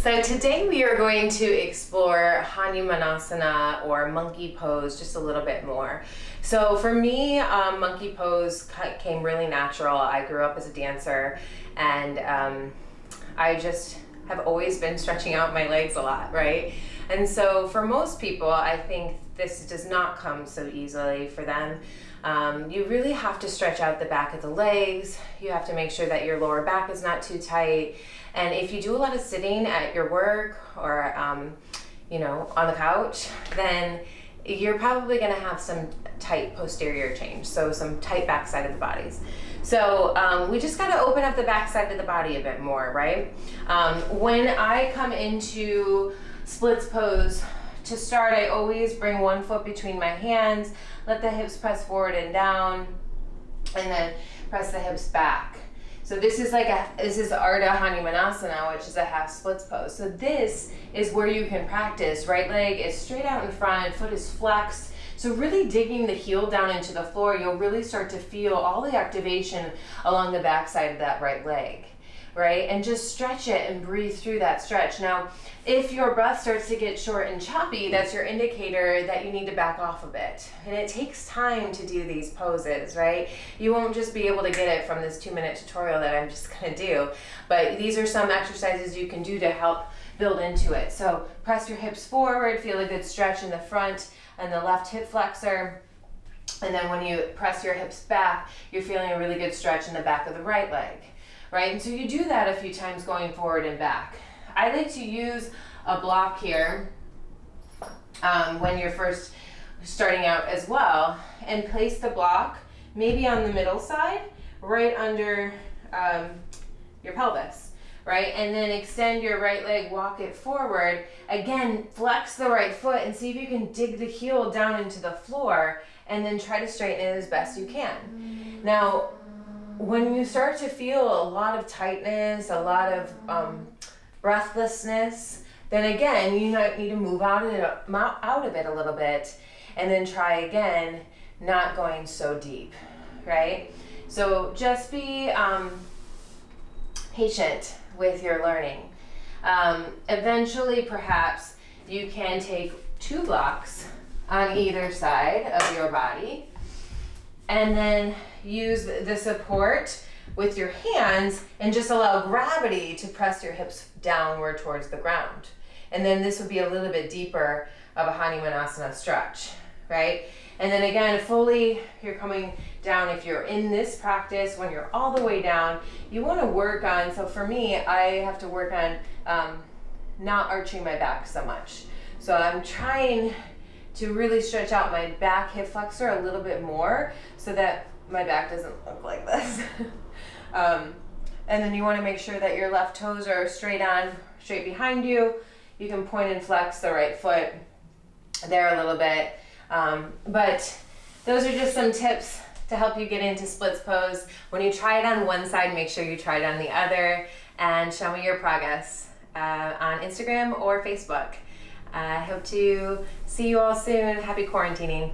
So today we are going to explore Hanumanasana or monkey pose just a little bit more. So for me, monkey pose came really natural. I grew up as a dancer, and I just have always been stretching out my legs a lot, right? And so for most people, I think this does not come so easily for them. You really have to stretch out the back of the legs. You have to make sure that your lower back is not too tight. And if you do a lot of sitting at your work or, on the couch, then you're probably gonna have some tight posterior change, so some tight backside of the bodies. So we just gotta open up the backside of the body a bit more, right? When I come into splits pose, to start, I always bring one foot between my hands, let the hips press forward and down, and then press the hips back. So this is Ardha Hanumanasana, which is a half splits pose. So this is where you can practice. Right leg is straight out in front, foot is flexed. So really digging the heel down into the floor, you'll really start to feel all the activation along the backside of that right leg, right? And just stretch it and breathe through that stretch. Now, if your breath starts to get short and choppy, that's your indicator that you need to back off a bit. And it takes time to do these poses, right? You won't just be able to get it from this 2-minute tutorial that I'm just gonna do, but these are some exercises you can do to help build into it. So press your hips forward, feel a good stretch in the front and the left hip flexor. And then when you press your hips back, you're feeling a really good stretch in the back of the right leg, right? And so you do that a few times going forward and back. I like to use a block here when you're first starting out as well, and place the block maybe on the middle side, right under your pelvis, right? And then extend your right leg, walk it forward. Again, flex the right foot and see if you can dig the heel down into the floor, and then try to straighten it as best you can. Now, when you start to feel a lot of tightness, a lot of breathlessness, then again, you might need to move out of it a little bit, and then try again, not going so deep, right? So just be patient with your learning. Eventually, perhaps, you can take 2 blocks on either side of your body, and then use the support with your hands and just allow gravity to press your hips downward towards the ground. And then this would be a little bit deeper of a Hanumanasana stretch, right? And then again, fully, you're coming down. If you're in this practice, when you're all the way down, you wanna work on, so for me, I have to work on not arching my back so much. So I'm trying to really stretch out my back hip flexor a little bit more so that my back doesn't look like this. And then you want to make sure that your left toes are straight behind you. You can point and flex the right foot there a little bit. But those are just some tips to help you get into splits pose. When you try it on one side, make sure you try it on the other, and show me your progress on Instagram or Facebook. I hope to see you all soon. Happy quarantining.